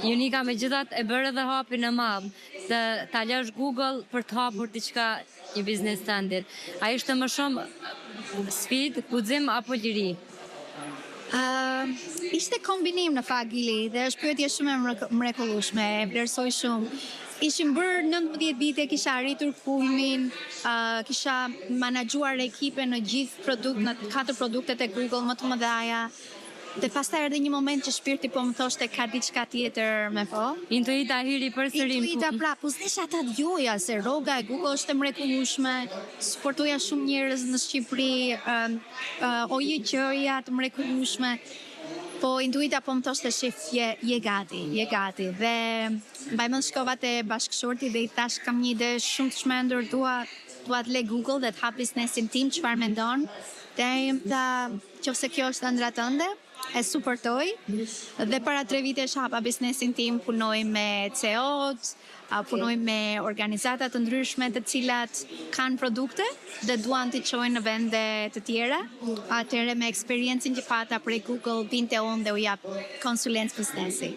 Junika me gjithat e bërë edhe hapin e madh, të ta lësh Google për të hapur diçka një biznes tëndir. A ishte më shumë sfidë, guxim apo liri? Ishte kombinim në fakt Gili dhe është pyetje shumë e mrekullueshme, e vlerësoj shumë. Ishim bërë 19 vite, kisha arritur kulmin, kisha menaxhuar ekipe në gjithë në 4 produktet e Google më të mëdhaja. Dhe pastaj erdhi një moment që shpirti po më thoshte ka diçka tjetër me po. Intuita hiri përsëri. Intuita prapë, s'desha ta dëgjoja se rroga e Google është e mrekullueshme, suportoja shumë njerëz në Shqipëri, ojëqëria të mrekullueshme. Po intuita po më thoshte shif, je gati. Dhe mbaj mend shkova te bashkëshorti dhe i thash kam një ide shumë të shmendur, dua të le Google dhe të hap biznesin tim, çfarë mendon? Dhe ai më tha, nëse kjo është ëndra tënde, e suportoj dhe para 3 vitesh hapa biznesin tim, punoj me CEO-t, punoj me organizata të ndryshme të cilat kanë produkte dhe duan t'i çojnë në vende të tjera. Atëherë me eksperiencën që pata prej Google, vinte unë dhe u jap konsulencë biznesi.